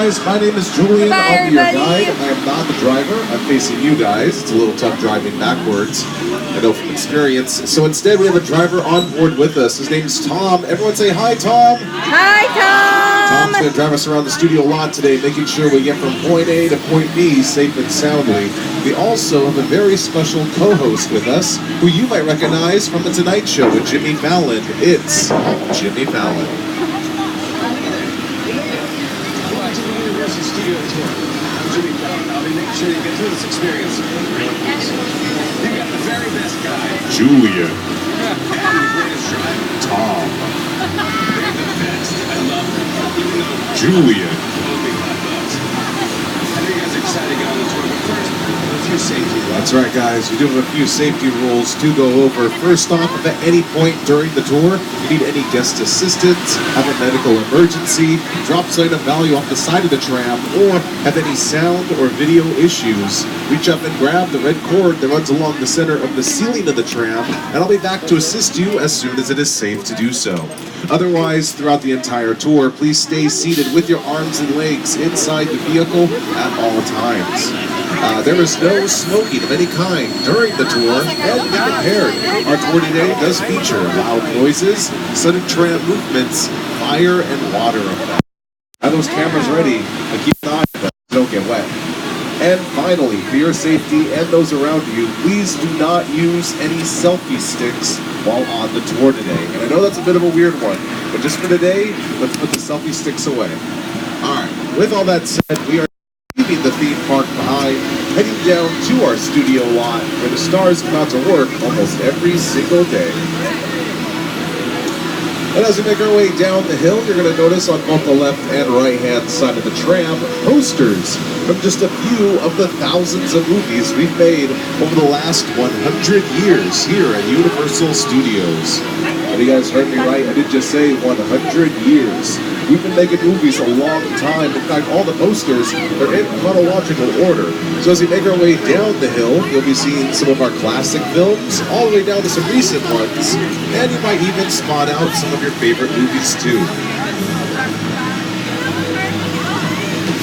guys, my name is Julian. Bye, I'll be your everybody. guide. I am not the driver. I'm facing you guys. It's a little tough driving backwards. I know from experience. So instead, we have a driver on board with us. His name's Tom. Everyone say hi, Tom. Hi, Tom. Tom's going to drive us around the studio lot today, making sure we get from point A to point B safe and soundly. We also have a very special co-host with us, who you might recognize from The Tonight Show with Jimmy Fallon. It's Jimmy Fallon. Studio tour. I'm Jimmy Fallon. I'll be making sure you get through this experience. You got the very best guy. Julian. The greatest driver. Tom. They're the best. I love them. Even though Julian. it'll be $5. I know you guys are excited to get on the tour, but first, a few safety rules. That's right, guys. We do have a few safety rules to go over. First off, if at any point during the tour you need any guest assistance, have a medical emergency, drop something of value off the side of the tram, or have any sound or video issues, reach up and grab the red cord that runs along the center of the ceiling of the tram, and I'll be back to assist you as soon as it is safe to do so. Otherwise, throughout the entire tour, please stay seated with your arms and legs inside the vehicle at all times. There is no smoking of any kind during the tour, and be prepared. Our tour today does feature loud noises, sudden tram movements, fire, and water effects. Have those cameras ready, and keep an eye on them so don't get wet. And finally, for your safety and those around you, please do not use any selfie sticks while on the tour today. And I know that's a bit of a weird one, but just for today, let's put the selfie sticks away. Alright, with all that said, we are leaving the theme park behind, heading down to our studio lot where the stars come out to work almost every single day. And as we make our way down the hill, you're going to notice on both the left and right hand side of the tram, posters from just a few of the thousands of movies we've made over the last 100 years here at Universal Studios. And you guys heard me right, I did just say 100 years. We've been making movies a long time. In fact, all the posters are in chronological order. So as we make our way down the hill, you'll be seeing some of our classic films, all the way down to some recent ones, and you might even spot out some of your favorite movies too.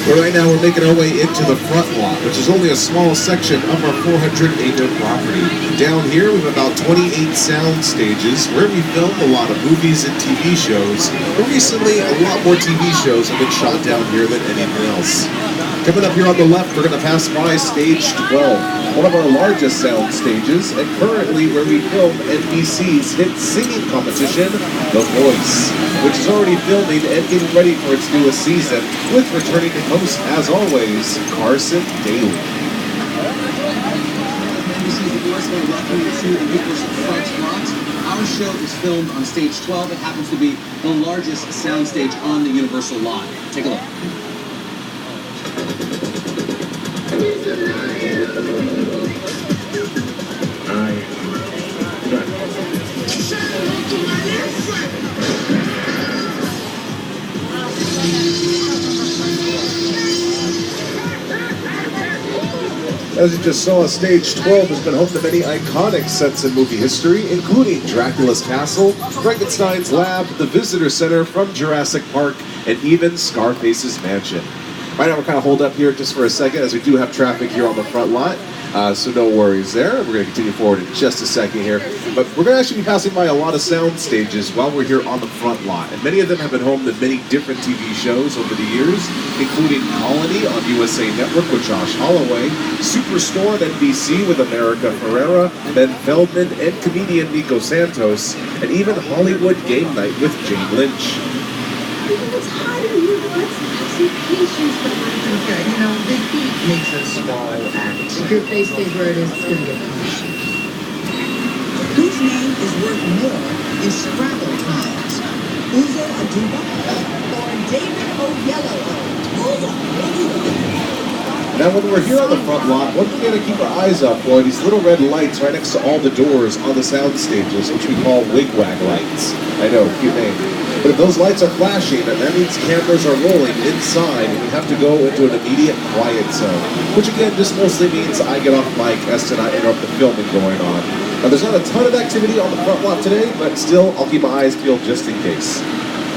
But right now we're making our way into the front lot, which is only a small section of our 400-acre property. Down here we have about 28 sound stages where we film a lot of movies and TV shows. But recently, a lot more TV shows have been shot down here than anything else. Coming up here on the left, we're going to pass by Stage 12, one of our largest sound stages, and currently where we film NBC's hit singing competition, The Voice, which is already filming and getting ready for its newest season, with returning host, as always, Carson Daly. NBC's The Voice, we're welcome you to the Universal Front Lot. Our show is filmed on Stage 12. It happens to be the largest soundstage on the Universal lot. Take a look. As you just saw, Stage 12 has been home to many iconic sets in movie history, including Dracula's Castle, Frankenstein's Lab, the Visitor Center from Jurassic Park, and even Scarface's Mansion. Right now we're kind of holed up here just for a second as we do have traffic here on the front lot, so no worries there. We're going to continue forward in just a second here. But we're going to actually be passing by a lot of sound stages while we're here on the front lot. And many of them have been home to many different TV shows over the years, including Colony on USA Network with Josh Holloway, Superstore at NBC with America Ferrera, Ben Feldman, and comedian Nico Santos, and even Hollywood Game Night with Jane Lynch. It's hard to believe let's have some patience for that. Okay, you know, Big Pete makes a small act. If your face stays where it is, it's going to get punished. Whose name is worth more in Scrabble times? Uzo Aduba or David Oyelowo? Uzo Aduba. Now when we're here on the front lot, one thing we gotta keep our eyes up for are these little red lights right next to all the doors on the sound stages, which we call wigwag lights. I know, cute name. But if those lights are flashing, then that means cameras are rolling inside and we have to go into an immediate quiet zone. Which again, just mostly means I get off mic as to not interrupt the filming going on. Now there's not a ton of activity on the front lot today, but still, I'll keep my eyes peeled just in case.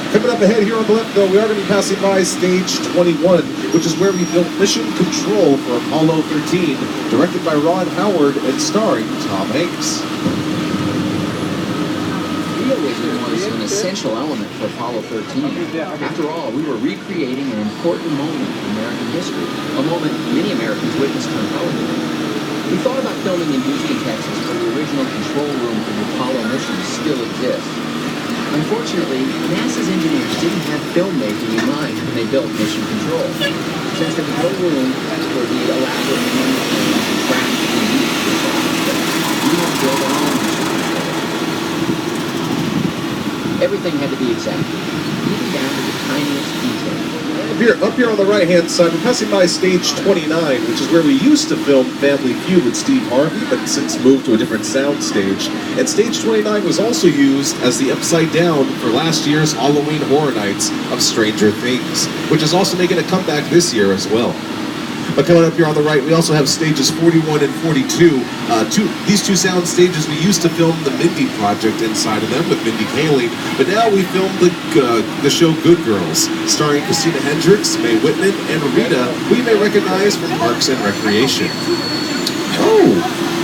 Coming up ahead here on the left, though, we are going to be passing by Stage 21, which is where we built Mission Control for Apollo 13, directed by Ron Howard and starring Tom Hanks. Realism was an essential element for Apollo 13. After all, we were recreating an important moment in American history, a moment many Americans witnessed on television. We thought about filming in Houston, Texas, where the original control room for the Apollo mission still exists. Unfortunately, NASA's engineers didn't have filmmaking in mind when they built Mission Control. Since the control room for the elaborate maneuvers and tracks we used for we had to build our own mission control. Everything had to be exact, even down to the tiniest detail. Up here on the right-hand side, we're passing by Stage 29, which is where we used to film Family Feud with Steve Harvey, but since moved to a different sound stage. And Stage 29 was also used as the upside down for last year's Halloween Horror Nights of Stranger Things, which is also making a comeback this year as well. But coming up here on the right, we also have stages 41 and 42. These two sound stages, we used to film the Mindy Project inside of them with Mindy Kaling, but now we filmed the show Good Girls, starring Christina Hendricks, Mae Whitman, and Rita, who you may recognize from Parks and Recreation. Oh,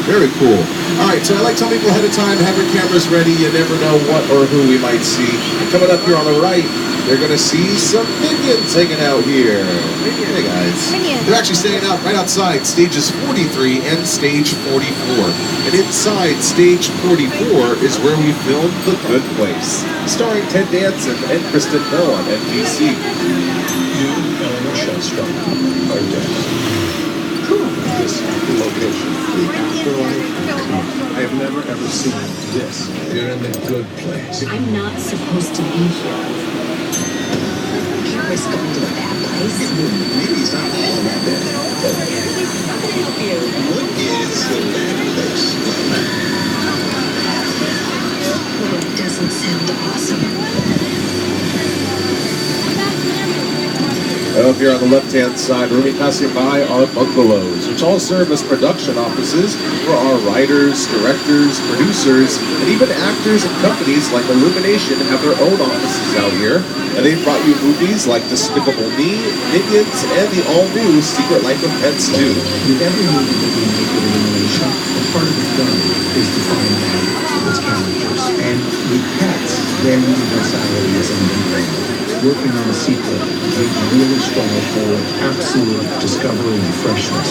very cool. All right, so I like telling people ahead of time, have your cameras ready. You never know what or who we might see. And coming up here on the right, you're going to see some Minions hanging out here. Hey, guys. Minions. They're actually staying out right outside stages 43 and stage 44. And inside stage 44 is where we filmed The Good Place, starring Ted Danson and Kristen Bell on NBC. You and Shellstrom are dead. This location, the afterlife. I have never ever seen this. You're in the good place. I'm not supposed to be here. Can't risk going to the bad place. Maybe it's not all that bad. Help you. What is the bad place? Well, it doesn't sound awesome. Up here on the left-hand side, we're going to be passing by our bungalows, which all serve as production offices for our writers, directors, producers, and even actors and companies like Illumination have their own offices out here. And they've brought you movies like Despicable Me, Minions, and the all-new Secret Life of Pets 2. With every movie that we make with Illumination, a part of the film is to find value for its characters. And with pets, their universality is unwavering. Working on a sequel, we really strive for absolute discovery and freshness.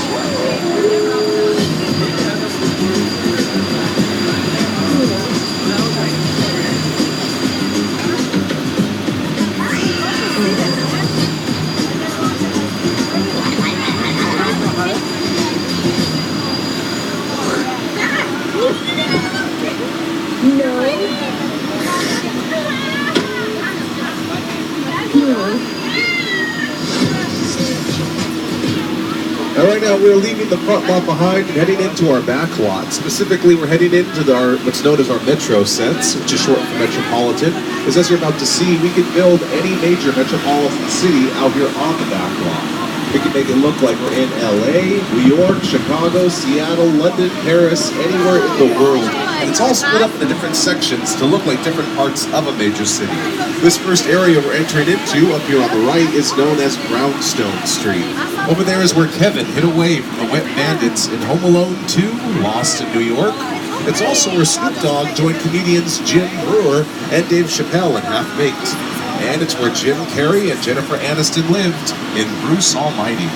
And right now we're leaving the front lot behind and heading into our back lot. Specifically, we're heading into what's known as our Metro sets, which is short for Metropolitan. Because as you're about to see, we can build any major metropolitan city out here on the back lot. We can make it look like we're in LA, New York, Chicago, Seattle, London, Paris, anywhere in the world. And it's all split up into different sections to look like different parts of a major city. This first area we're entering into, up here on the right, is known as Brownstone Street. Over there is where Kevin hid away from the wet bandits in Home Alone 2, Lost in New York. It's also where Snoop Dogg joined comedians Jim Breuer and Dave Chappelle in Half-Baked. And it's where Jim Carrey and Jennifer Aniston lived in Bruce Almighty.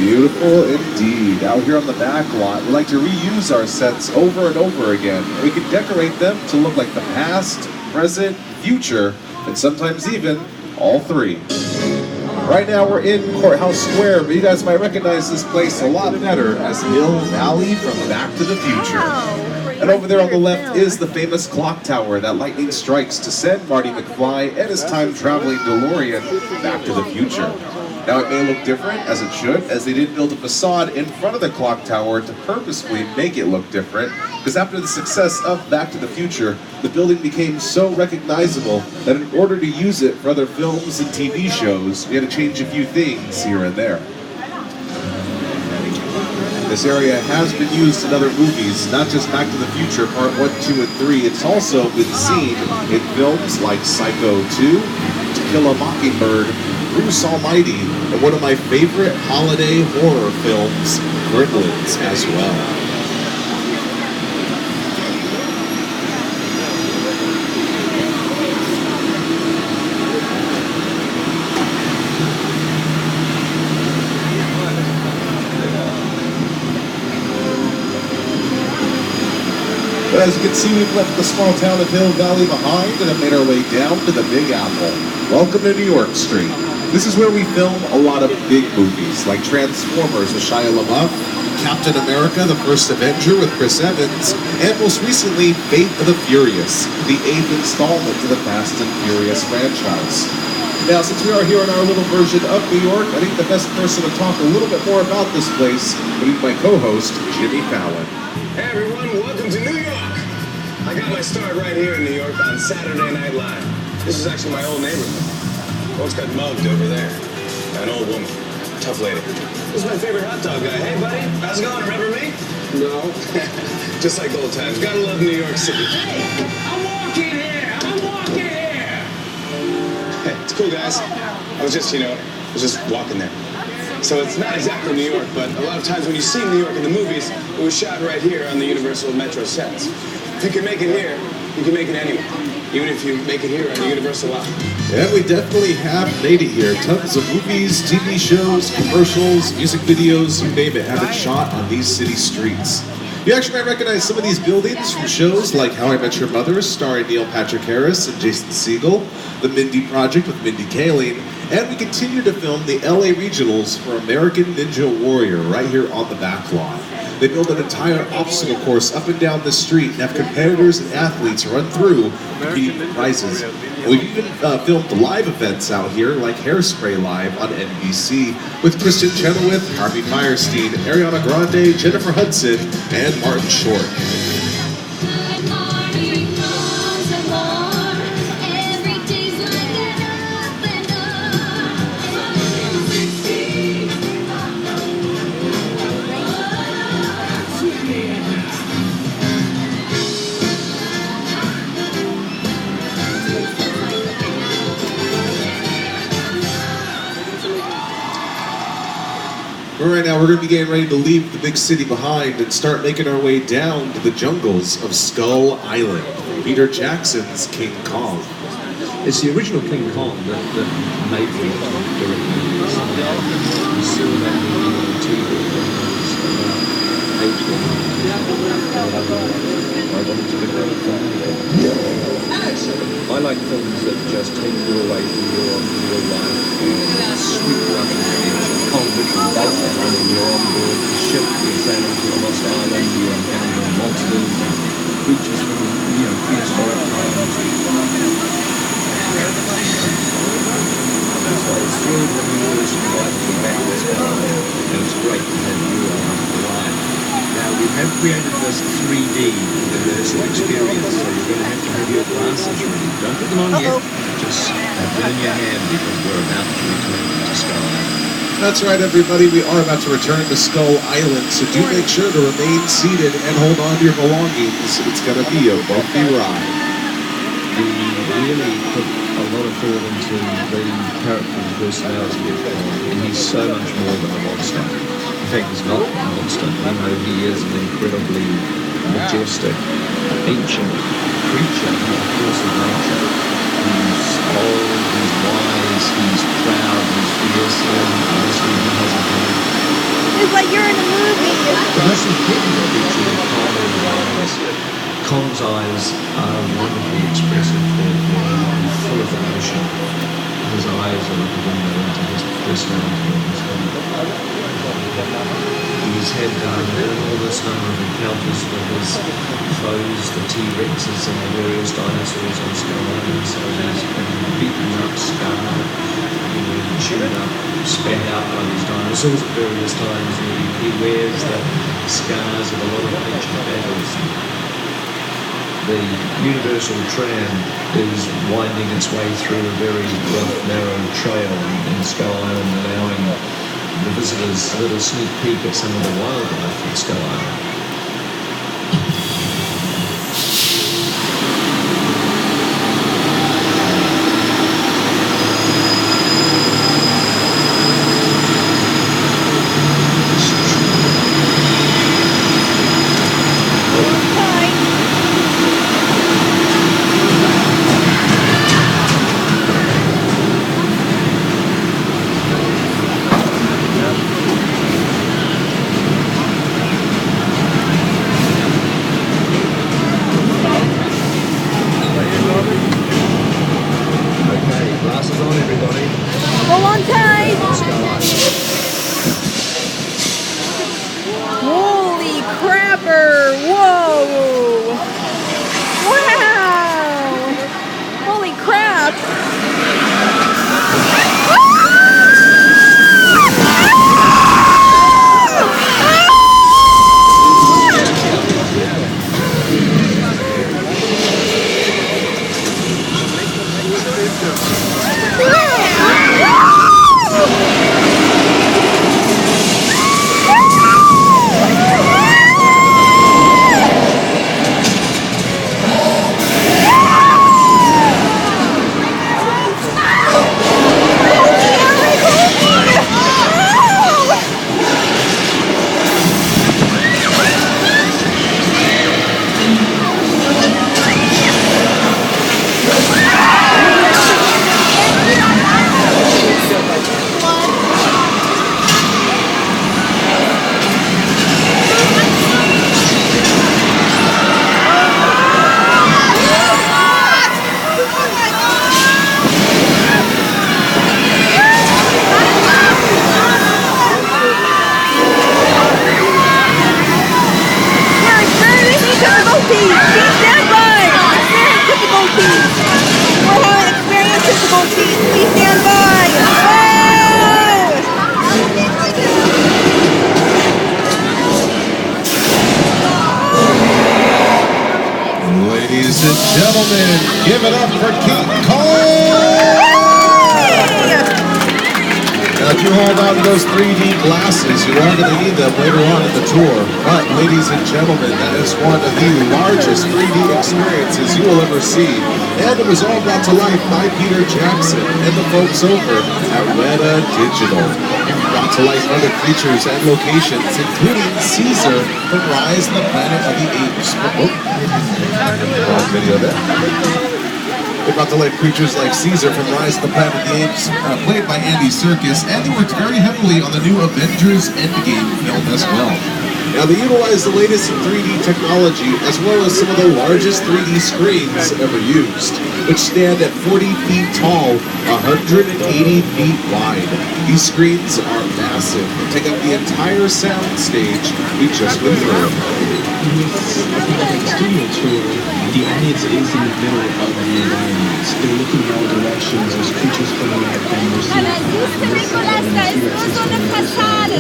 Beautiful indeed. Out here on the back lot, we like to reuse our sets over and over again. We can decorate them to look like the past, present, future, and sometimes even all three. Right now we're in Courthouse Square, but you guys might recognize this place a lot better as Hill Valley from Back to the Future. And over there on the left is the famous clock tower that lightning strikes to send Marty McFly and his time-traveling DeLorean back to the future. Now it may look different, as it should, as they did build a facade in front of the clock tower to purposefully make it look different, because after the success of Back to the Future, the building became so recognizable that in order to use it for other films and TV shows, we had to change a few things here and there. This area has been used in other movies, not just Back to the Future Part 1, 2, and 3. It's also been seen in films like Psycho 2, To Kill a Mockingbird, Bruce Almighty, and one of my favorite holiday horror films, Gremlins, as well. But as you can see, we've left the small town of Hill Valley behind and have made our way down to the Big Apple. Welcome to New York Street. This is where we film a lot of big movies, like Transformers with Shia LaBeouf, Captain America, the First Avenger with Chris Evans, and most recently, Fate of the Furious, the 8th installment to the Fast and Furious franchise. Now, since we are here in our little version of New York, I think the best person to talk a little bit more about this place would be my co-host, Jimmy Fallon. Hey everyone, welcome to New York! I got my start right here in New York on Saturday Night Live. This is actually my old neighborhood. Once got mugged over there. An old woman. Tough lady. This is my favorite hot dog guy. Hey buddy, how's it going? Remember me? No. Just like old times. Gotta love New York City. Hey, I'm walking here! I'm walking here! Hey, it's cool guys. I was just walking there. So it's not exactly New York, but a lot of times when you see New York in the movies, it was shot right here on the Universal Metro sets. If you can make it here, you can make it anywhere. Even if you make it here on the Universal lot. Yeah, we definitely have made it here. Tons of movies, TV shows, commercials, music videos, you name it, have been shot on these city streets. You actually might recognize some of these buildings from shows like How I Met Your Mother, starring Neil Patrick Harris and Jason Segel, The Mindy Project with Mindy Kaling, and we continue to film the LA regionals for American Ninja Warrior right here on the back lot. They build an entire obstacle course up and down the street and have competitors and athletes run through competing for prizes. We've even filmed live events out here like Hairspray Live on NBC with Kristen Chenoweth, Harvey Fierstein, Ariana Grande, Jennifer Hudson, and Martin Short. Right now, we're going to be getting ready to leave the big city behind and start making our way down to the jungles of Skull Island, Peter Jackson's King Kong. It's the original King Kong that made the direct movies. You saw that movie on TV. I wanted to make that film. I like films that just take you away from your life and sweep you up into the convict and boat down, and you're on board the ship, you're sailing to a lost island, you're encountering monsters and creatures from, prehistoric times. So I was thrilled when we were invited to back to this island, and it was great to have you on the ride. Now, we have created this 3D immersive experience, so you're going to have your glasses ready. Don't put them on yet, just have them in your hand because we're about to return to Skull Island. That's right, everybody. We are about to return to Skull Island, so do make sure to remain seated and hold on to your belongings. It's going to be a bumpy ride. We really put a lot of thought into the character and personality of Kong, and he's so much more than a monster. In fact, he's not a monster. He is an incredibly majestic, ancient creature, a force of nature. He's old, he's wise, he's proud, he's fierce, and honestly, he has a plan. It's like you're in a movie. The most important feature of Kong is Kong's eyes are wonderfully expressive. They're full of emotion. His eyes are like a window into his personality and his heart. He's had enormous number of encounters with his foes, the T-Rexes and the various dinosaurs on Skull Island. So he's been beaten up, scarred, chewed up, spat spent out by these dinosaurs at various times. He wears the scars of a lot of ancient battles. The Universal Tram is winding its way through a very rough, narrow trail in Skull Island, allowing the visitors a little sneak peek at some of the wildlife in Skull Island. Hold on tight. Holy crapper. Whoa. Wow. Holy crap. Ladies and gentlemen, give it up for King Kong! Now, if you hold on to those 3D glasses, you are going to need them later on in the tour. But, ladies and gentlemen, that is one of the largest 3D experiences you will ever see. And it was all brought to life by Peter Jackson and the folks over at Weta Digital. Brought to life other creatures and locations, including Caesar from Rise of the Planet of the Apes. Wrong video there. They brought to life creatures like Caesar from Rise of the Planet of the Apes, played by Andy Serkis, and they worked very heavily on the new Avengers Endgame film as well. Now, they utilize the latest in 3D technology, as well as some of the largest 3D screens ever used, which stand at 40 feet tall, 180 feet wide. These screens are massive and take up the entire sound stage we just went through. With the studio tour, the audience is in the middle of the environment. They're looking in all directions. There's creatures coming out and there's Nicolas, da ist nur so eine Fassade.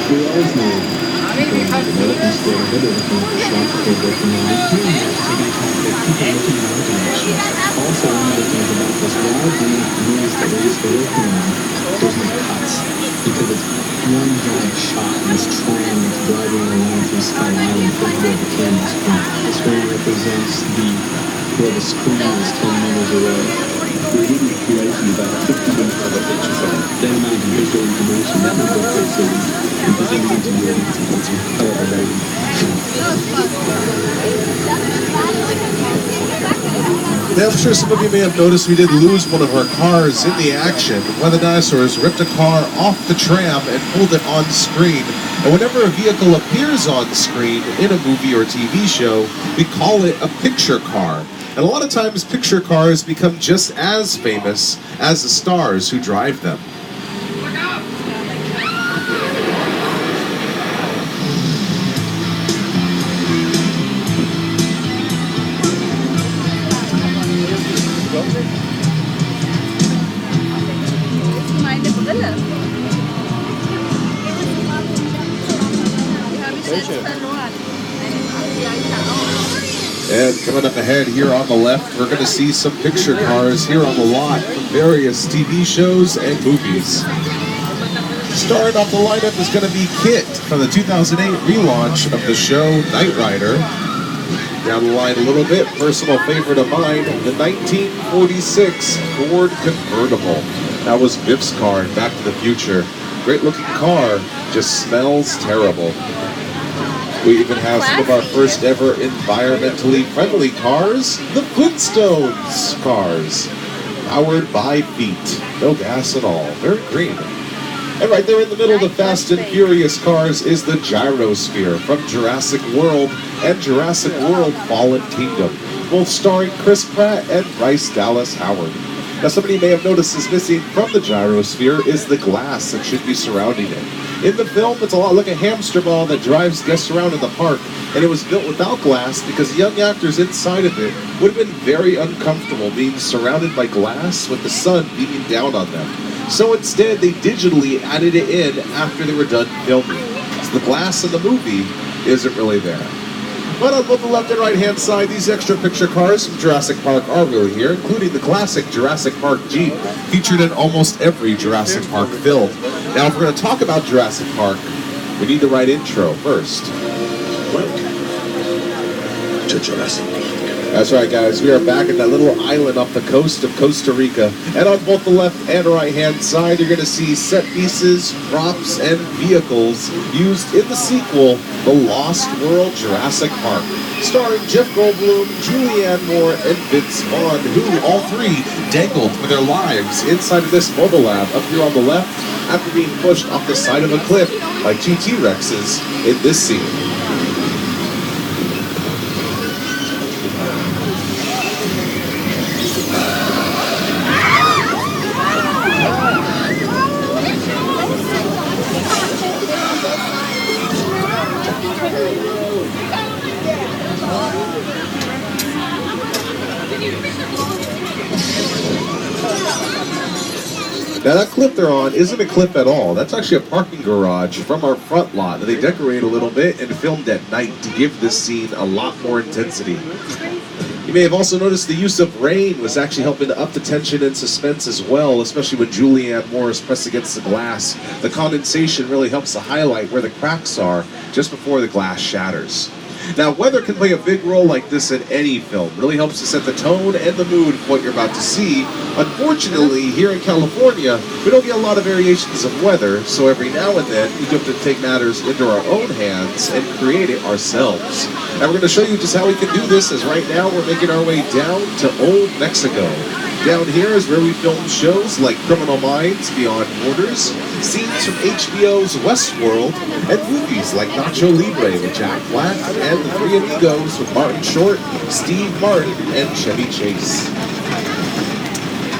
we always know developments there, whether it's in shots they're working on. Taking account that people looking in all directions. Also, one of the things about this, a lot of the movies that they're used to working on, there's no cuts. Because it's one giant shot and this tram that's driving along through Skull Island from where the camera's from. This one represents where the screen is 10 meters away. We're really creating about 50 minutes of a picture film. Then amount of visual information that will go through and presenting it to the audience however they Now, I'm sure some of you may have noticed we did lose one of our cars in the action. One of the dinosaurs ripped a car off the tram and pulled it on screen. And whenever a vehicle appears on screen in a movie or TV show, we call it a picture car. And a lot of times, picture cars become just as famous as the stars who drive them. Meine Brille. And coming up ahead here on the left, we're going to see some picture cars here on the lot from various TV shows and movies. Starting off the lineup is going to be KITT from the 2008 relaunch of the show Knight Rider. Down the line a little bit, personal favorite of mine, the 1946 Ford convertible. That was Biff's car in Back to the Future. Great looking car, just smells terrible. We even have some of our first ever environmentally friendly cars, the Flintstones cars. Powered by feet, no gas at all, very green. And right there in the middle of the Fast and Furious cars is the Gyrosphere from Jurassic World and Jurassic World Fallen Kingdom, both starring Chris Pratt and Bryce Dallas Howard. Now somebody may have noticed is missing from the Gyrosphere is the glass that should be surrounding it. In the film, it's a lot like a hamster ball that drives guests around in the park, and it was built without glass because young actors inside of it would have been very uncomfortable being surrounded by glass with the sun beating down on them. So instead, they digitally added it in after they were done filming. So the glass in the movie isn't really there. But on both the left and right hand side, these extra picture cars from Jurassic Park are really here, including the classic Jurassic Park Jeep, featured in almost every Jurassic Park film. Now, if we're going to talk about Jurassic Park, we need the right intro first. Welcome to Jurassic Park. That's right, guys. We are back at that little island off the coast of Costa Rica. And on both the left and right hand side, you're going to see set pieces, props, and vehicles used in the sequel, The Lost World Jurassic Park, starring Jeff Goldblum, Julianne Moore, and Vince Vaughn, who all three dangled for their lives inside of this mobile lab up here on the left after being pushed off the side of a cliff by two T-Rexes in this scene. Now that clip they're on isn't a clip at all. That's actually a parking garage from our front lot that they decorated a little bit and filmed at night to give this scene a lot more intensity. You may have also noticed the use of rain was actually helping to up the tension and suspense as well, especially when Julianne Moore is pressed against the glass. The condensation really helps to highlight where the cracks are just before the glass shatters. Now, weather can play a big role like this in any film. It really helps to set the tone and the mood of what you're about to see. Unfortunately, here in California, we don't get a lot of variations of weather, so every now and then we have to take matters into our own hands and create it ourselves. And we're going to show you just how we can do this, as right now we're making our way down to Old Mexico. Down here is where we film shows like Criminal Minds, Beyond Borders, scenes from HBO's Westworld, and movies like Nacho Libre with Jack Black, and The Three Amigos with Martin Short, Steve Martin, and Chevy Chase.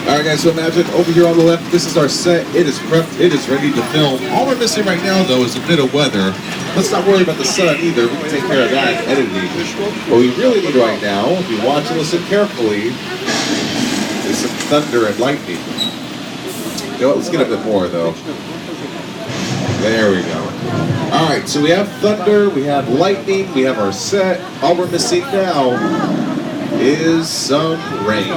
Alright guys, so imagine over here on the left, this is our set. It is prepped, it is ready to film. All we're missing right now though is a bit of weather. Let's not worry about the sun either, we can take care of that in editing. What we really need right now, if you watch and listen carefully, is some thunder and lightning. You know what, let's get a bit more though. There we go. Alright, so we have thunder, we have lightning, we have our set. All we're missing now is some rain.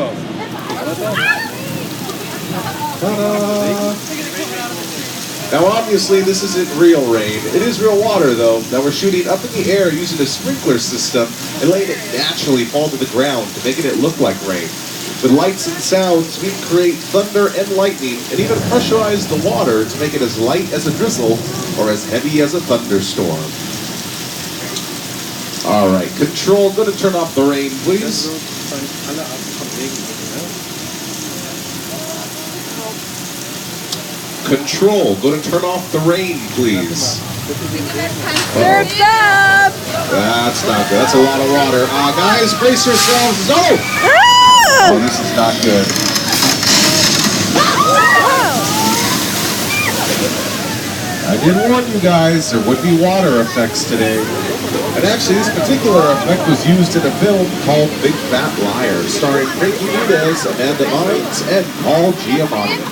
Ta-da! Now obviously this isn't real rain. It is real water though. Now we're shooting up in the air using a sprinkler system and letting it naturally fall to the ground to making it look like rain. With lights and sounds, we can create thunder and lightning and even pressurize the water to make it as light as a drizzle or as heavy as a thunderstorm. Alright, Control, go to turn off the rain, please. Control, go to turn off the rain, please. Surf's up! That's not good. That's a lot of water. Guys, brace yourselves. Oh, this is not good. I did warn you guys, there would be water effects today. And actually, this particular effect was used in a film called Big Fat Liar, starring Frankie Muniz, Amanda Bynes, and Paul Giamatti.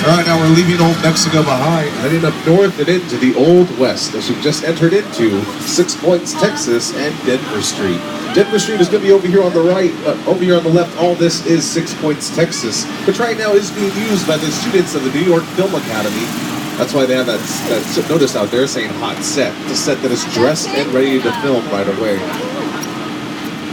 All right, now we're leaving Old Mexico behind, heading up north and into the Old West as we've just entered into 6 Points, Texas, and Denver Street. Denver Street is going to be over here on the right, over here on the left. All this is 6 Points, Texas, which right now is being used by the students of the New York Film Academy. That's why they have that notice out there saying hot set. It's a set that is dressed and ready to film right away.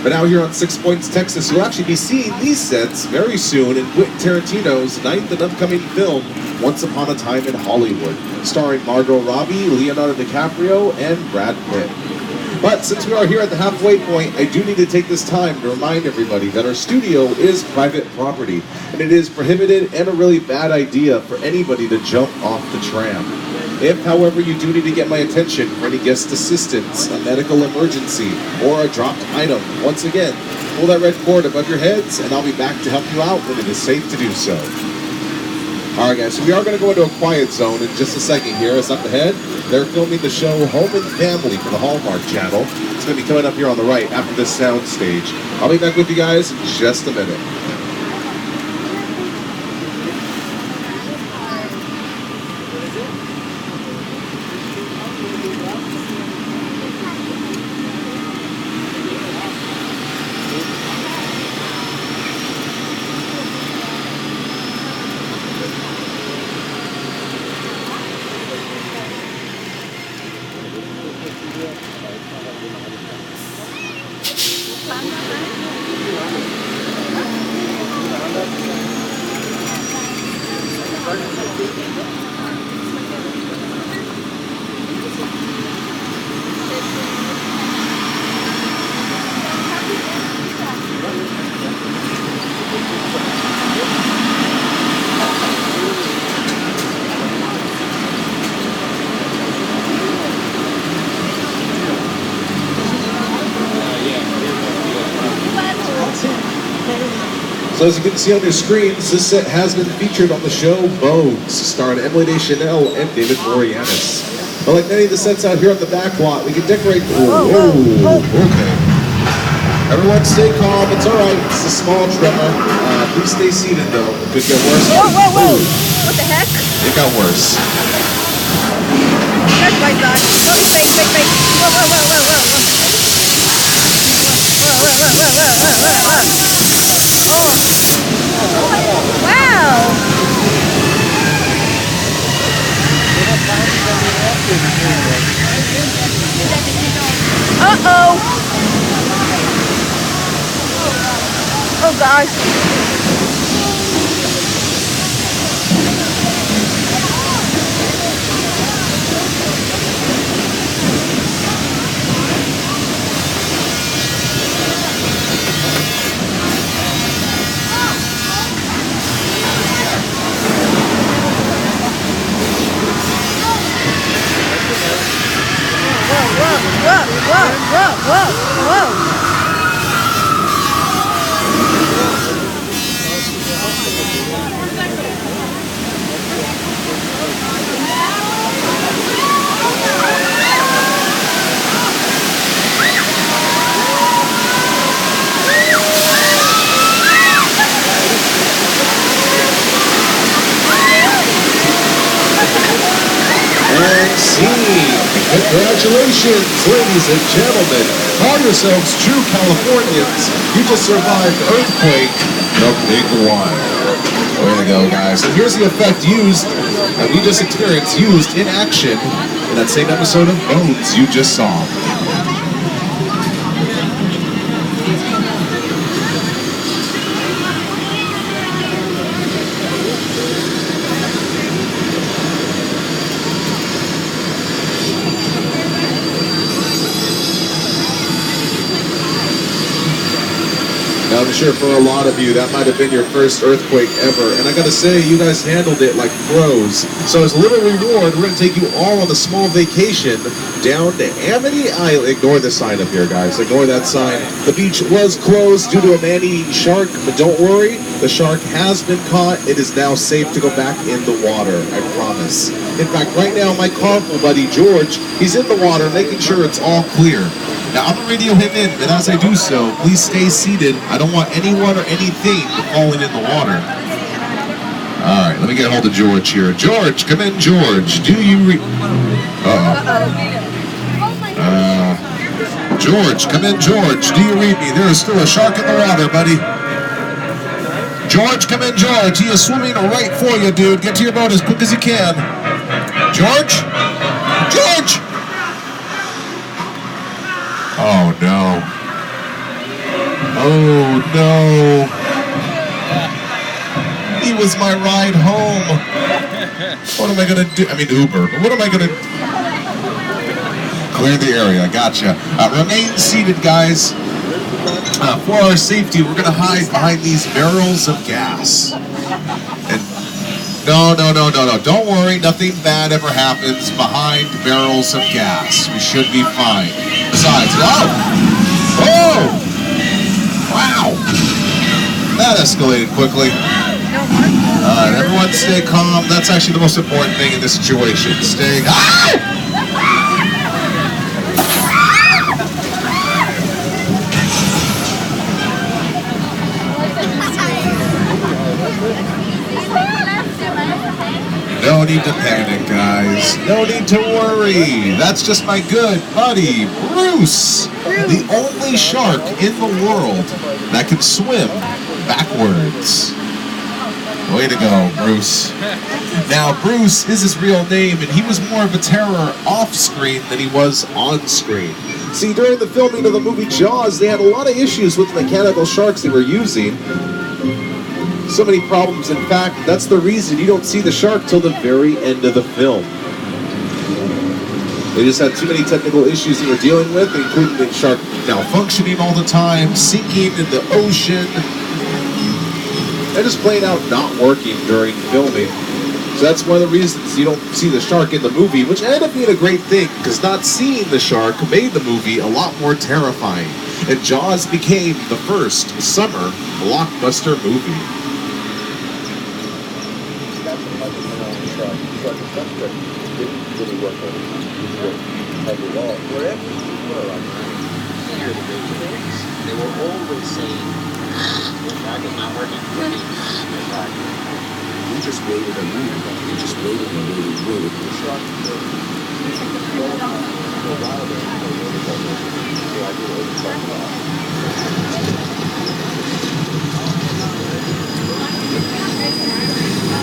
But now here on 6 Points, Texas, you'll actually be seeing these sets very soon in Quentin Tarantino's 9th and upcoming film, Once Upon a Time in Hollywood, starring Margot Robbie, Leonardo DiCaprio, and Brad Pitt. But since we are here at the halfway point, I do need to take this time to remind everybody that our studio is private property, and it is prohibited and a really bad idea for anybody to jump off the tram. If, however, you do need to get my attention for any guest assistance, a medical emergency, or a dropped item, once again, pull that red cord above your heads, and I'll be back to help you out when it is safe to do so. Alright guys, so we are going to go into a quiet zone in just a second here. As up ahead, they're filming the show Home and Family for the Hallmark Channel. It's going to be coming up here on the right after this sound stage. I'll be back with you guys in just a minute. So as you can see on your screens, this set has been featured on the show Bones, starring Emily Deschanel and David Boreanaz. But like many of the sets out here on the back lot, we can decorate. Okay. Everyone stay calm, it's alright, it's a small tremor. Please stay seated though, it could get worse. Whoa. What the heck? It got worse. That's my God. Oh, fake. Whoa. Wow! Uh-oh! Oh gosh! Whoa! And scene. Congratulations, ladies and gentlemen. Call yourselves true Californians. You just survived earthquake, the big one. Way to go, guys. And here's the effect used, that we just experienced, used in action in that same episode of Bones you just saw. Now, I'm sure for a lot of you, that might have been your first earthquake ever. And I gotta say, you guys handled it like pros. So as a little reward, we're gonna take you all on a small vacation down to Amity Island. Ignore the sign up here, guys. Ignore that sign. The beach was closed due to a man-eating shark, but don't worry, the shark has been caught. It is now safe to go back in the water, I promise. In fact, right now, my carpool buddy, George, he's in the water making sure it's all clear. Now, I'm going to radio him in, and as I do so, please stay seated. I don't want anyone or anything falling in the water. All right, let me get a hold of George here. George, come in, George. Do you read? George, come in, George. Do you read me? There is still a shark in the water, buddy. George, come in, George. He is swimming right for you, dude. Get to your boat as quick as you can. George? George! Oh, no. Oh, no. He was my ride home. What am I going to do? I mean, Uber. What am I going to... Clear the area. Gotcha. Remain seated, guys. For our safety, we're going to hide behind these barrels of gas. And no. Don't worry. Nothing bad ever happens behind barrels of gas. We should be fine. Besides, oh! Wow! That escalated quickly. Alright, everyone stay calm. That's actually the most important thing in this situation. Stay... Ah! No need to panic, guys. No need to worry. That's just my good buddy, Bruce. The only shark in the world that can swim backwards. Way to go, Bruce. Now, Bruce is his real name, and he was more of a terror off-screen than he was on-screen. See, during the filming of the movie Jaws, they had a lot of issues with the mechanical sharks they were using. So many problems. In fact, that's the reason you don't see the shark till the very end of the film. They just had too many technical issues they were dealing with, including the shark malfunctioning all the time, sinking in the ocean, and just plain out not working during filming. So that's one of the reasons you don't see the shark in the movie, which ended up being a great thing, because not seeing the shark made the movie a lot more terrifying. And Jaws became the first summer blockbuster movie. Wherever you were on here, the big things, they were always saying, "That is not working." We just waited and waited. We just waited and waited. The shark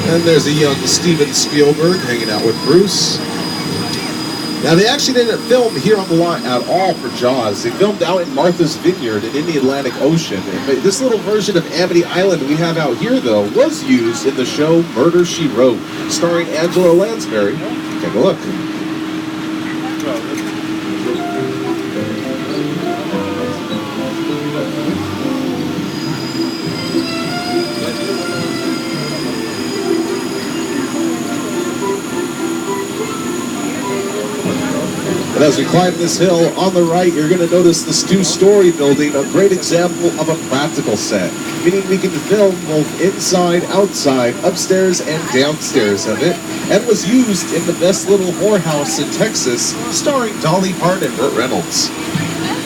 And there's a young Steven Spielberg hanging out with Bruce. Now, they actually didn't film here on the lot at all for Jaws. They filmed out in Martha's Vineyard in the Atlantic Ocean. And this little version of Amity Island we have out here, though, was used in the show Murder, She Wrote, starring Angela Lansbury. Take a look. And as we climb this hill, on the right, you're going to notice this two-story building, a great example of a practical set, meaning we can film both inside, outside, upstairs, and downstairs of it, and was used in the best little whorehouse in Texas, starring Dolly Parton and Burt Reynolds.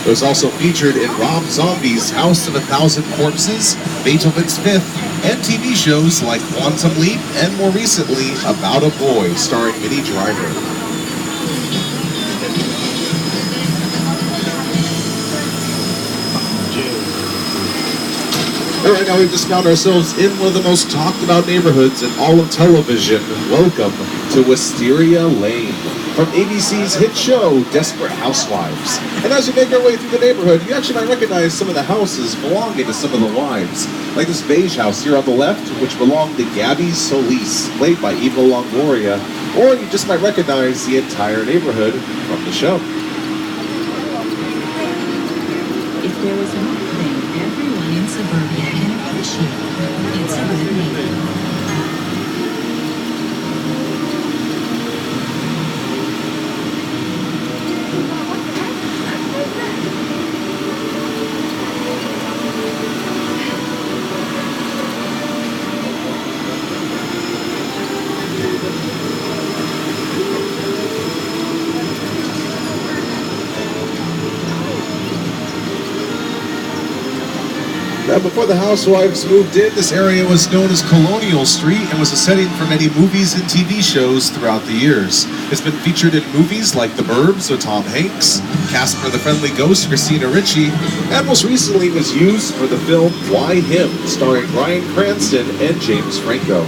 It was also featured in Rob Zombie's House of a Thousand Corpses, Beethoven's Fifth, and TV shows like Quantum Leap, and more recently, About a Boy, starring Minnie Driver. All right, now we've just found ourselves in one of the most talked about neighborhoods in all of television. Welcome to Wisteria Lane, from ABC's hit show, Desperate Housewives. And as you make your way through the neighborhood, you actually might recognize some of the houses belonging to some of the wives. Like this beige house here on the left, which belonged to Gabby Solis, played by Eva Longoria. Or you just might recognize the entire neighborhood from the show. If there was one thing everyone in suburbia can appreciate, it's a good neighborhood. before the housewives moved in, this area was known as Colonial Street and was a setting for many movies and TV shows throughout the years. It's been featured in movies like The Burbs with Tom Hanks, Casper the Friendly Ghost, Christina Ricci, and most recently was used for the film Why Him, starring Bryan Cranston and James Franco.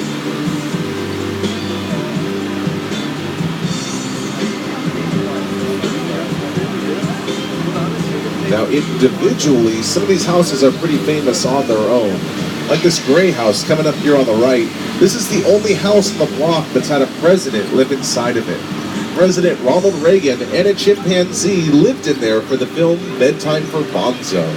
Now, individually, some of these houses are pretty famous on their own. Like this gray house coming up here on the right. This is the only house on the block that's had a president live inside of it. President Ronald Reagan and a chimpanzee lived in there for the film Bedtime for Bonzo.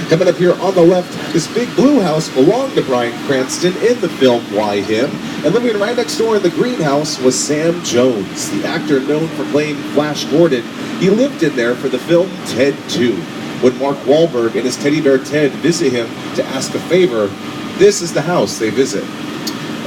Coming up here on the left, this big blue house belonged to Bryan Cranston in the film Why Him? And living right next door in the greenhouse was Sam Jones, the actor known for playing Flash Gordon. He lived in there for the film Ted 2. When Mark Wahlberg and his teddy bear Ted visit him to ask a favor, this is the house they visit.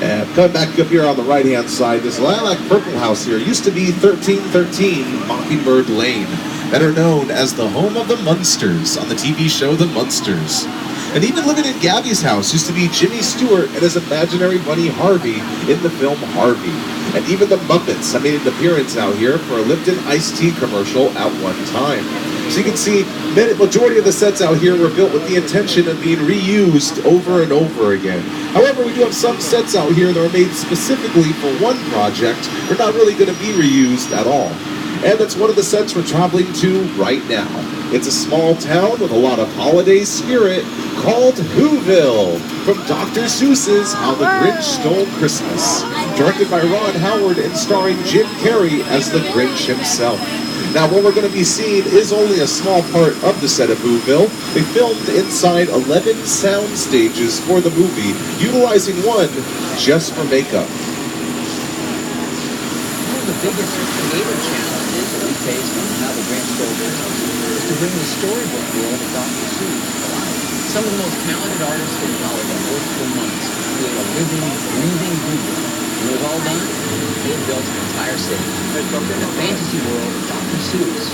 And coming back up here on the right-hand side, this lilac purple house here used to be 1313 Mockingbird Lane, better known as the home of the Munsters on the TV show The Munsters. And even living in Gabby's house used to be Jimmy Stewart and his imaginary bunny Harvey in the film Harvey. And even the Muppets have made an appearance out here for a Lipton iced tea commercial at one time. So you can see, the majority of the sets out here were built with the intention of being reused over and over again. However, we do have some sets out here that are made specifically for one project. They're not really going to be reused at all. And that's one of the sets we're traveling to right now. It's a small town with a lot of holiday spirit called Whoville, from Dr. Seuss's How the Grinch Stole Christmas. Directed by Ron Howard and starring Jim Carrey as the Grinch himself. Now, what we're going to be seeing is only a small part of the set of Whoville. They filmed inside 11 sound stages for the movie, utilizing one just for makeup. One of the biggest creative challenges that we face from How the Grinch Stole Christmas is to bring the storybook world of Dr. Seuss to life. Some of the most talented artists in Hollywood worked for months to create a living, breathing Whoville. When it was all done, they had built an entire city. The fantasy world of Dr. Seuss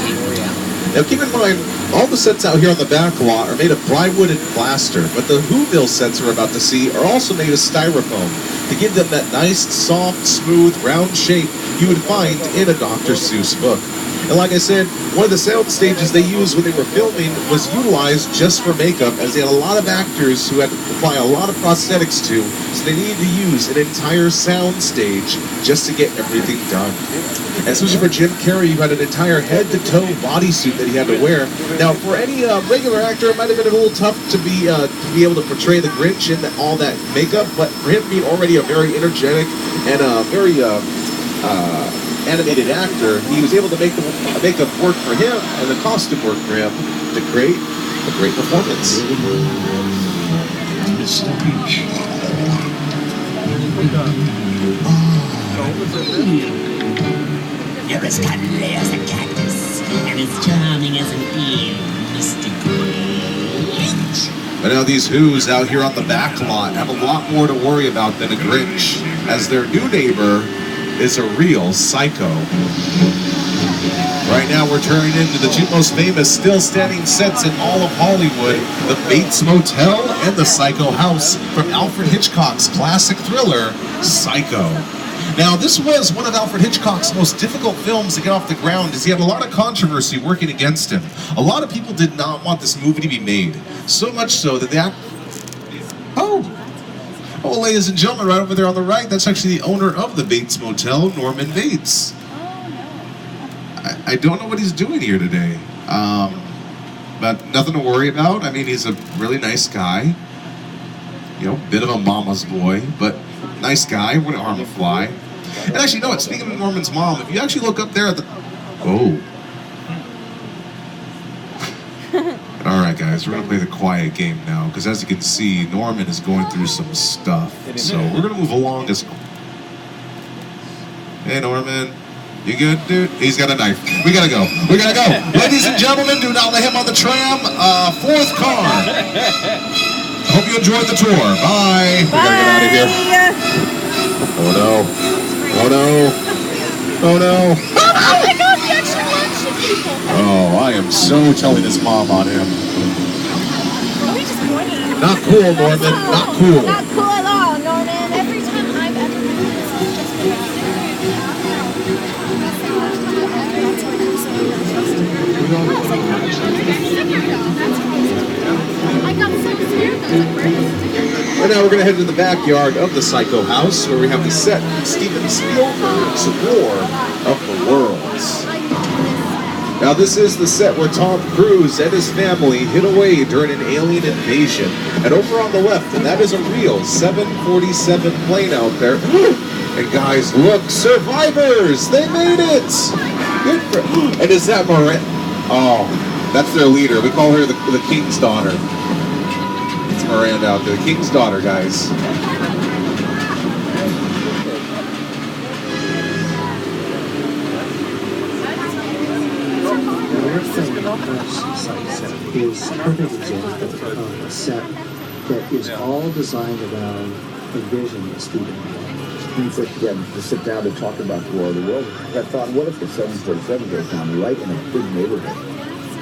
became a reality. Now keep in mind, all the sets out here on the back lot are made of plywood and plaster, but the Whoville sets we're about to see are also made of styrofoam to give them that nice, soft, smooth, round shape you would find in a Dr. Seuss book. And like I said, one of the sound stages they used when they were filming was utilized just for makeup, as they had a lot of actors who had to apply a lot of prosthetics to, so they needed to use an entire sound stage just to get everything done. And especially for Jim Carrey, who had an entire head-to-toe bodysuit that he had to wear. Now, for any regular actor, it might have been a little tough to be able to portray the Grinch in all that makeup, but for him being already a very energetic and very animated actor, he was able to make the makeup work for him and the costume work for him to create a great performance. You're as cuddly as a cactus and as charming as an eel, Mr. Grinch. But now these Who's out here on the back lot have a lot more to worry about than a Grinch, as their new neighbor is a real psycho. Right now we're turning into the two most famous still standing sets in all of Hollywood, the Bates Motel and the Psycho House from Alfred Hitchcock's classic thriller, Psycho. Now, this was one of Alfred Hitchcock's most difficult films to get off the ground, as he had a lot of controversy working against him. A lot of people did not want this movie to be made, so much so that Oh, ladies and gentlemen, right over there on the right, that's actually the owner of the Bates Motel, Norman Bates. I don't know what he's doing here today, but nothing to worry about. I mean, he's a really nice guy. You know, bit of a mama's boy, but nice guy, wouldn't harm a fly. And actually, you know what, speaking of Norman's mom, if you actually look up there at the... Oh. Alright guys, we're going to play the quiet game now, because as you can see, Norman is going through some stuff. So we're going to move along as... Hey Norman, you good, dude? He's got a knife. We gotta go. We gotta go. Ladies and gentlemen, do not let him on the tram. Fourth car. Hope you enjoyed the tour. Bye. We gotta get out of here. Oh no. Oh no. Oh no. Oh my God, he actually watches people. Oh, I am so telling his mom on him. Oh, he just pointed Not cool, Norman. Not cool. Not cool at all, Norman. Every time I've ever been to this, it's just I got so scared. And now we're going to head to the backyard of the Psycho House, where we have the set of Steven Spielberg's War of the Worlds. Now this is the set where Tom Cruise and his family hid away during an alien invasion. And over on the left, and that is a real 747 plane out there. And guys, look, survivors! They made it! Good for... And is that Miranda? Oh, that's their leader. We call her the King's daughter. It's Miranda out there, the King's daughter, guys. Is a perfect example of a set that is all designed around a vision that Steven had. When we first began to sit down to talk about the War of the World, I thought, what if the 747 goes down right in a big neighborhood?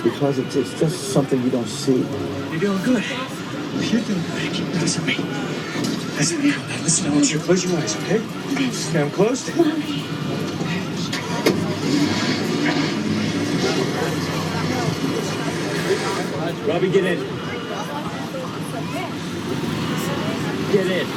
Because it's just something you don't see. You're doing good. You're doing good. Keep listen to me. Listen now. Listen, I want you to close your eyes, okay? Okay, I'm closed. Robbie, get in. Get in.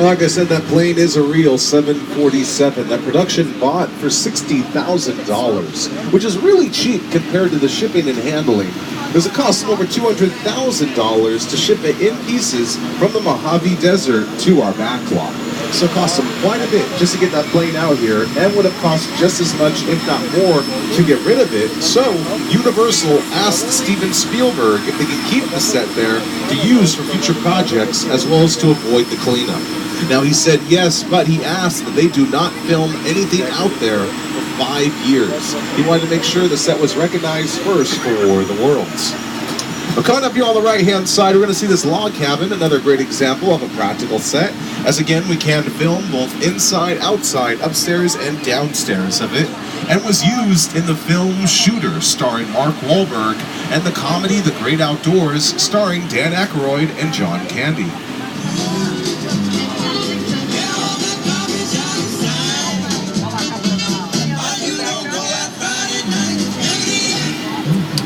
Like I said, that plane is a real 747. That production bought for $60,000, which is really cheap compared to the shipping and handling. Because it cost them over $200,000 to ship it in pieces from the Mojave Desert to our backlot. So it cost them quite a bit just to get that plane out here, and would have cost just as much, if not more, to get rid of it. So Universal asked Steven Spielberg if they could keep the set there to use for future projects, as well as to avoid the cleanup. Now he said yes, but he asked that they do not film anything out there for 5 years. He wanted to make sure the set was recognized first for War of the Worlds. But coming up here on the right-hand side, we're going to see this log cabin, another great example of a practical set. As again, we can film both inside, outside, upstairs, and downstairs of it. And was used in the film Shooter, starring Mark Wahlberg, and the comedy The Great Outdoors, starring Dan Aykroyd and John Candy.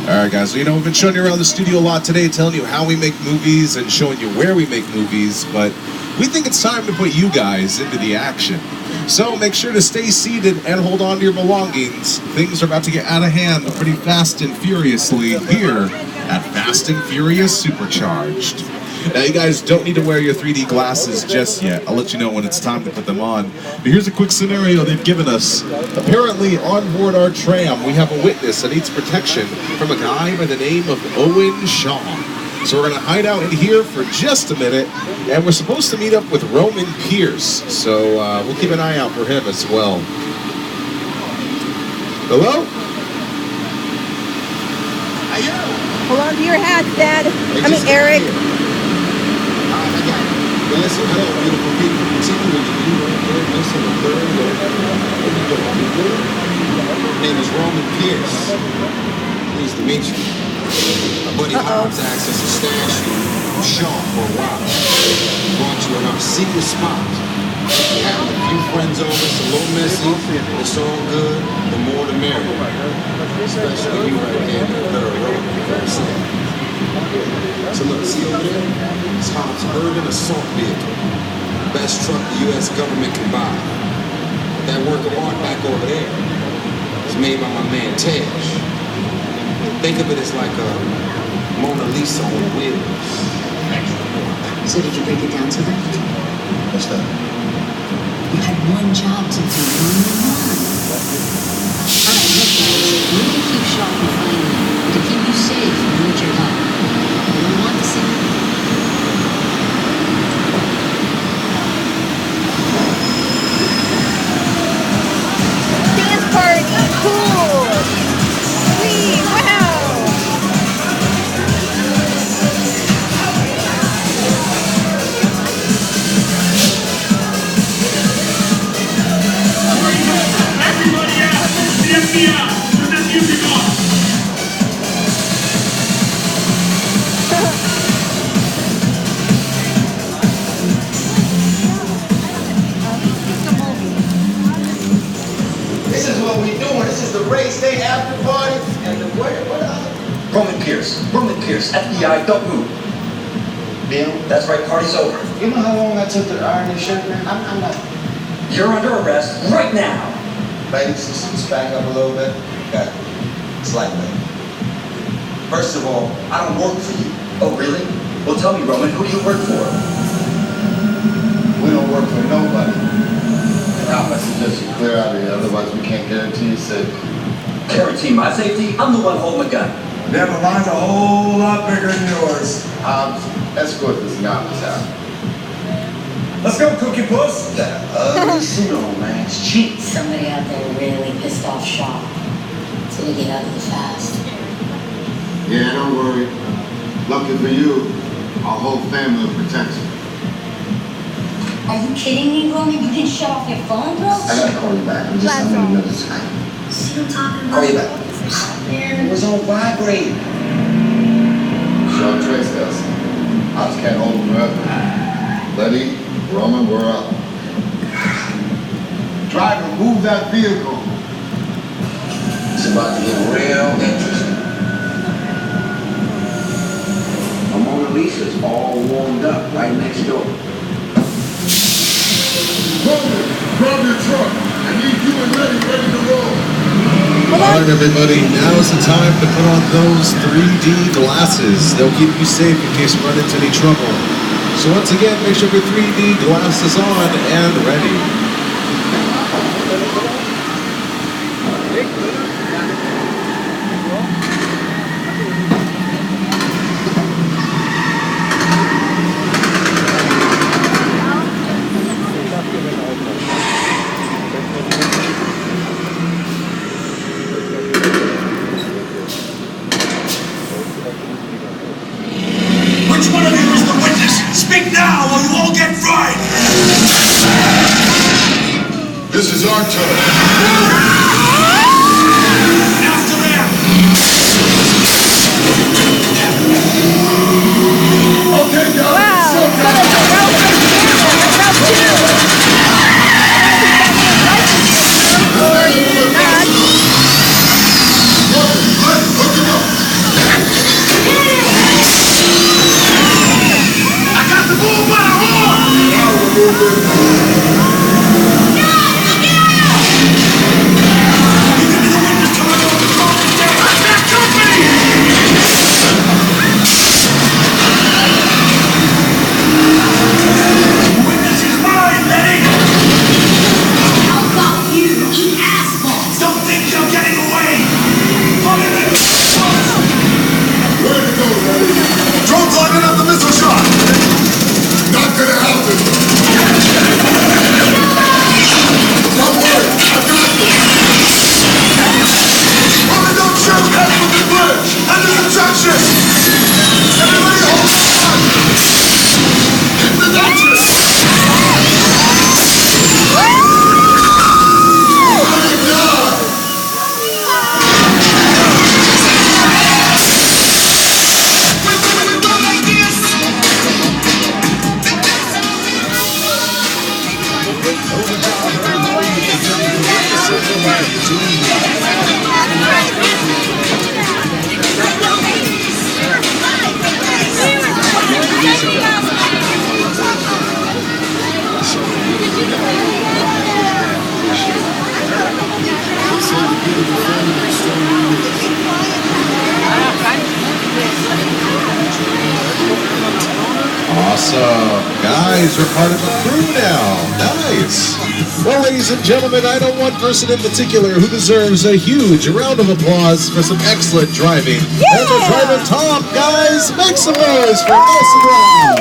Alright guys, so we've been showing you around the studio a lot today, telling you how we make movies and showing you where we make movies, but we think it's time to put you guys into the action. So make sure to stay seated and hold on to your belongings. Things are about to get out of hand pretty fast and furiously here at Fast and Furious Supercharged. Now you guys don't need to wear your 3D glasses just yet. I'll let you know when it's time to put them on. But here's a quick scenario they've given us. Apparently on board our tram we have a witness that needs protection from a guy by the name of Owen Shaw. So we're going to hide out in here for just a minute, and we're supposed to meet up with Roman Pierce. So we'll keep an eye out for him as well. Hello? Hold on to your hat, Dad. Eric. Yes, hello, beautiful people. Continuing to do this in the third way. My name is Roman Pierce. Pleased to meet you. My buddy Hobbs asked us to stay at Shaw for a while. Brought you in our secret spot. We have a few friends over, it's a little messy. It's all good. The more the merrier. Especially you right there in the third row. So look, see over there? It's Hobbs' urban assault vehicle. Best truck the U.S. government can buy. That work of art back over there is made by my man Tej. Think of it as like a Mona Lisa on wheels. So did you break it down to them? What's that? You had one job to do, only one. All right, look guys, we can keep Shaw from finding you. To keep you safe, we need your help. You don't want to see Dance party. Cool. Sweet. Wow. is the race day after party, and the what Roman Pierce, FBI, don't move. Bill? That's right, party's over. You know how long I took to iron this shirt, man? I'm not. You're under arrest right now. Ladies, just back up a little bit. Got it. Slightly. First of all, I don't work for you. Oh, really? Well, tell me, Roman, who do you work for? We don't work for nobody. Now, I suggest you clear out of here, otherwise we can't guarantee your safety. Guarantee my safety? I'm the one holding the gun. Never mind, a whole lot bigger than yours. Escort this novice out. Let's go, Cookie Puss. That ugly suit on, man. It's cheap. Somebody out there really pissed off Shaw. So we get out of the fast. Yeah, don't worry. Lucky for you, our whole family will protect you. Are you kidding me, Roman? You can shut off your phone, bro? I gotta call you back. I'm just having another time. See what I'm talking about? Call you back. Man, It was on vibrate. Sean Trace does. I just can't hold him up. Letty, Roman, we're up. Driver, move that vehicle. It's about to get real interesting. My Mona Lisa's all warmed up right next door. Roman, grab your truck. I need you and Letty ready to roll. Alright everybody, now's the time to put on those 3D glasses. They'll keep you safe in case you run into any trouble. So once again, make sure your 3D glasses on and ready. Which one of you is the witness? Speak now or you all get fried! This is our turn. After them! Okay, guys. I got the bull by the horn! Awesome. Guys, we're part of the crew now. Nice. Well, ladies and gentlemen, I know one person in particular who deserves a huge round of applause for some excellent driving. That's our driver, Tom. Guys, make some noise for Nelson Brown.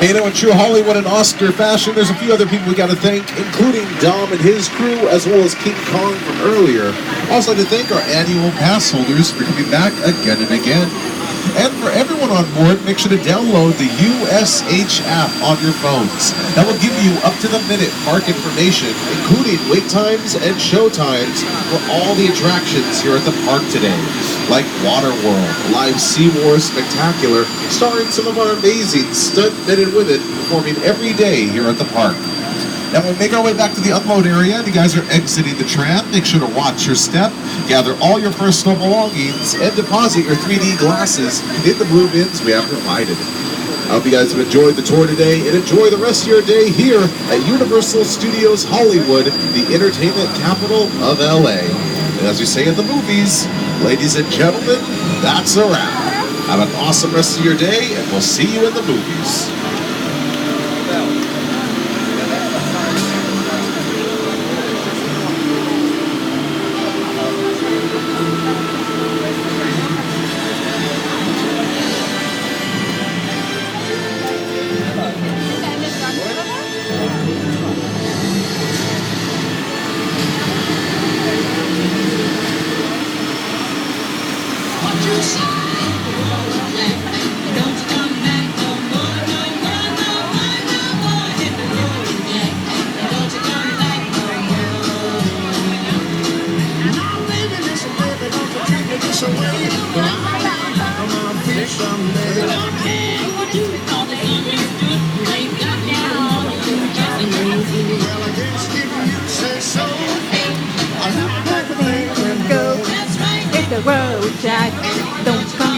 Hey, you know, in true Hollywood and Oscar fashion, there's a few other people we got to thank, including Dom and his crew, as well as King Kong from earlier. Also, to thank our annual pass holders for coming back again and again. And for everyone on board, make sure to download the USH app on your phones. That will give you up-to-the-minute park information, including wait times and show times for all the attractions here at the park today, like Waterworld, Live SeaWars Spectacular, starring some of our amazing stunt men and women performing every day here at the park. Now we'll make our way back to the unload area. You guys are exiting the tram. Make sure to watch your step, gather all your personal belongings, and deposit your 3D glasses in the blue bins we have provided. I hope you guys have enjoyed the tour today and enjoy the rest of your day here at Universal Studios Hollywood, the entertainment capital of LA. And as we say in the movies, ladies and gentlemen, that's a wrap. Have an awesome rest of your day, and we'll see you in the movies. Go. Hit the road, Jack. Don't come